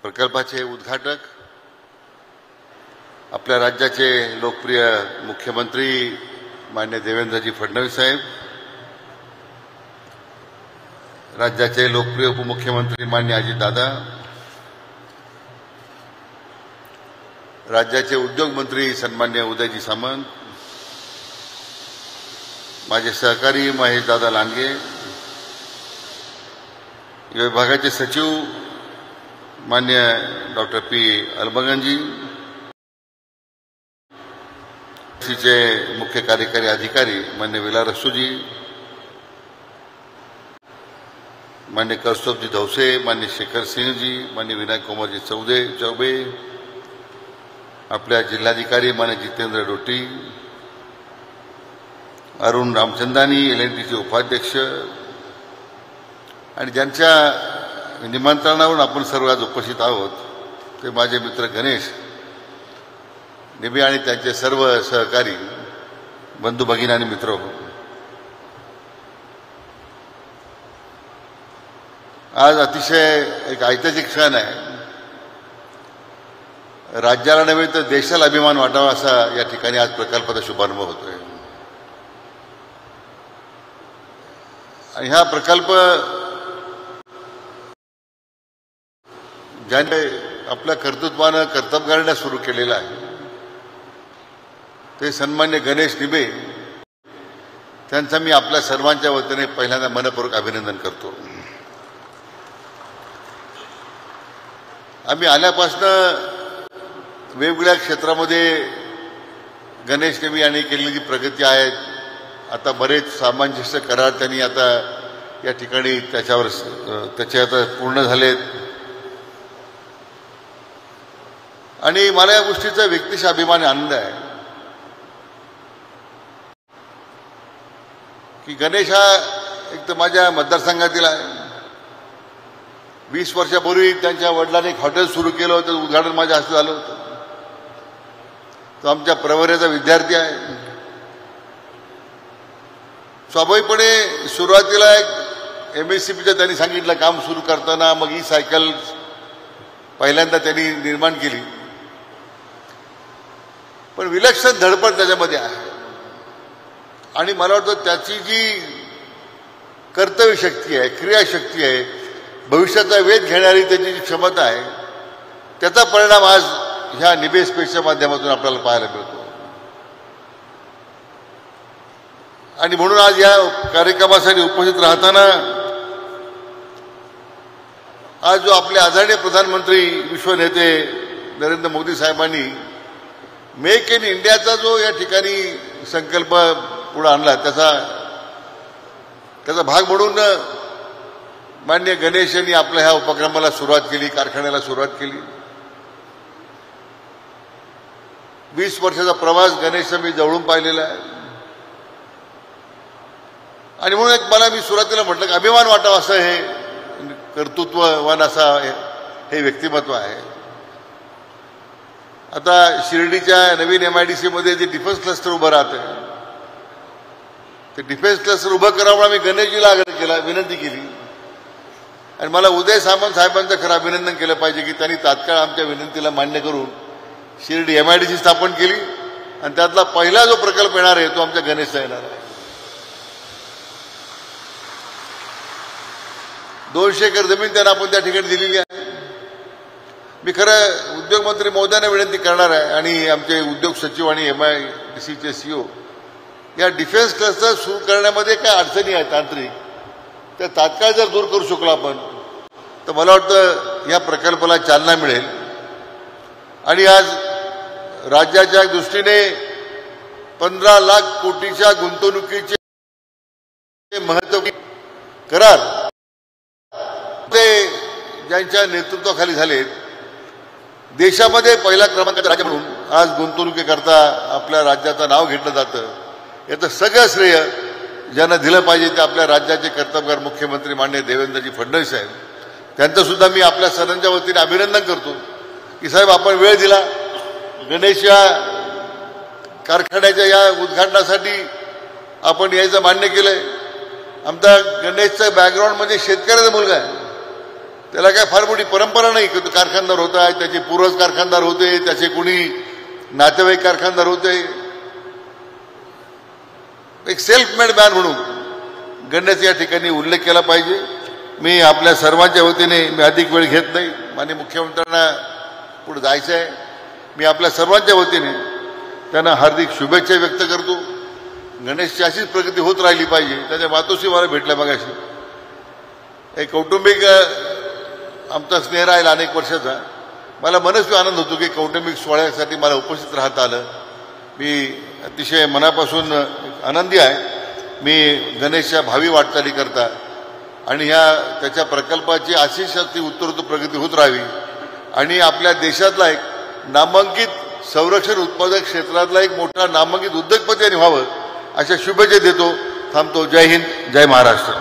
प्रकल्पाचे उद्घाटक आपल्या राज्याचे लोकप्रिय मुख्यमंत्री माननीय देवेंद्रजी फडणवीस साहेब, राज्याचे लोकप्रिय उपमुख्यमंत्री माननीय अजितदादा, राज्याचे उद्योग मंत्री सन्मान्य उदयजी सामंत, माझे सहकारी महेशदादा लांडगे, या विभागाचे सचिव माननीय डॉक्टर पी अलबगंजी, चे मुख्य कार्यकारी अधिकारी माननीय विलास रसूजी, माननीय कौस्तुभजी धौसे, माननीय शेखर सिंहजी, माननीय विनायक कुमारजी चौबे, आपल्या जिल्हाधिकारी माननीय जितेंद्र डोटी, अरुण रामचंदानी, LNTचे उपाध्यक्ष आणि ज्यांच्या निमंत्रणावरून आपण सर्व आज उपस्थित आहोत ते माझे मित्र गणेश निबे आणि त्यांचे सर्व सहकारी बंधू भगिनी आणि मित्र, आज अतिशय एक ऐतिहासिक क्षण आहे. राज्याला नव्हे तर देशाला अभिमान वाटावा असा या ठिकाणी आज प्रकल्पाचा शुभारंभ होतोय. आणि हा प्रकल्प ज्याने आपल्या कर्तृत्वानं कर्तबगारीने सुरू केलेला आहे ते सन्मान्य गणेश निबे, त्यांचं मी आपल्या सर्वांच्या वतीने पहिल्यांदा मनपूर्वक अभिनंदन करतो. आम्ही आल्यापासून वेगवेगळ्या क्षेत्रामध्ये गणेश निबे यांनी केलेली प्रगती आहे. आता बरेच सामंजस्य करार त्यांनी आता या ठिकाणी त्याचे आता पूर्ण झालेत आणि मला या गोष्टीचा व्यक्तिशः अभिमान आनंद आहे की गणेश हा एक तर माझ्या मतदारसंघातील आहे. 20 वर्षापूर्वी त्यांच्या वडिलांनी एक हॉटेल सुरू केलं होतं, उद्घाटन माझ्या हस्ते झालं होतं. तो आमच्या प्रवऱ्याचा विद्यार्थी आहे. स्वाभाविकपणे सुरुवातीला एक MSCBचं त्यांनी सांगितलं काम सुरू करताना, मग ही सायकल पहिल्यांदा त्यांनी निर्माण केली. पण विलक्षण धडपड त्याच्यामध्ये आहे आणि मला वाटतं त्याची जी कर्तव्य शक्ती आहे, क्रियाशक्ती आहे, भविष्याचा वेध घेणारी त्याची जी क्षमता आहे, त्याचा परिणाम आज ह्या निबे स्पेसच्या माध्यमातून आपल्याला पाहायला मिळतो. आणि म्हणून आज या कार्यक्रमासाठी उपस्थित राहताना आज जो आपले आदरणीय प्रधानमंत्री विश्वनेते नरेंद्र मोदी साहेबांनी मेक इन इंडियाचा जो या ठिकाणी संकल्प पुढे आणला त्याचा भाग म्हणून माननीय गणेश यांनी आपल्या ह्या उपक्रमाला सुरुवात केली, कारखान्याला सुरुवात केली. 20 वर्षाचा प्रवास गणेशचा मी जवळून पाहिलेला आहे आणि म्हणून एक मला मी सुरुवातीला म्हटलं की अभिमान वाटावा असं हे कर्तृत्ववान असा हे व्यक्तिमत्व आहे. आता शिर्डीच्या नवीन MIDC मध्ये जे डिफेन्स क्लस्टर उभं राहतंय ते डिफेन्स क्लस्टर उभं करावं आम्ही गणेशजीला आग्रह केला, विनंती केली आणि मला उदय सामंत साहेबांचं खरं अभिनंदन केलं पाहिजे की त्यांनी तात्काळ आमच्या विनंतीला मान्य करून शिर्डी MIDC स्थापन केली आणि त्यातला पहिला जो प्रकल्प येणार आहे तो आमच्या गणेशचा येणार आहे. 200 एकर जमीन त्यांना आपण त्या ठिकाणी दिलेली आहे. मी खरं उद्योग मंत्री महोदयांना विनंती करणार आहे आणि आमचे उद्योग सचिव आणि MIDCचे CEO या डिफेन्स क्लस्टर सुरू करण्यामध्ये काय अडचणी आहेत तांत्रिक, त्या तात्काळ जर दूर करू शकलो आपण तर मला वाटतं या प्रकल्पाला चालना मिळेल. आणि आज राज्याच्या दृष्टीने 15 लाख कोटीच्या गुंतवणुकीचे महत्त्व करार ते ज्यांच्या नेतृत्वाखाली झाले, देशामध्ये पहिला क्रमांकाचं राज्य म्हणून आज गुंतवणुकीकरता आपल्या राज्याचं नाव घेतलं जातं. याचं सगळं श्रेय ज्यांना दिलं पाहिजे ते आपल्या राज्याचे कर्तबगार मुख्यमंत्री माननीय देवेंद्रजी फडणवीस साहेब, त्यांचं सुद्धा मी आपल्या सर्वांच्या वतीने अभिनंदन करतो की साहेब आपण वेळ दिला. गणेश या कारखान्याच्या या उद्घाटनासाठी आपण यायचं मान्य केलंय. आमचा गणेशचा बॅकग्राऊंड म्हणजे शेतकऱ्याचा मुलगा आहे. त्याला काय फार मोठी परंपरा नाही की तो कारखानदार होता, त्याचे पूर्वज कारखानदार होते, त्याचे कोणी नातेवाईक कारखानदार होते. एक सेल्फ मेड मॅन म्हणून गणेश या ठिकाणी उल्लेख केला पाहिजे. मी आपल्या सर्वांच्या वतीने मी अधिक वेळ घेत नाही, माननीय मुख्यमंत्र्यांना पुढे जायचं आहे. मी आपल्या सर्वांच्या वतीने त्यांना हार्दिक शुभेच्छा व्यक्त करतो. गणेशची अशीच प्रगती होत राहिली पाहिजे. त्याच्या मातोश्री मला भेटल्या मगाशी. एक कौटुंबिक आमचा स्नेह राहिला अनेक वर्षाचा. मला मनस्वी आनंद होतो की कौटुंबिक सोहळ्यासाठी मला उपस्थित राहता आलं. मी अतिशय मनापासून आनंदी आहे. मी गणेशच्या भावी वाटचाली करता आणि त्याच्या प्रकल्पाची अशीच ती उत्तरोत्तर प्रगती होत राहावी आणि आपल्या देशातला एक नामांकित संरक्षण उत्पादक क्षेत्रातला एक मोठा नामांकित उद्योगपती व्हावं अशा शुभेच्छा देतो. थांबतो. जय हिंद, जय महाराष्ट्र.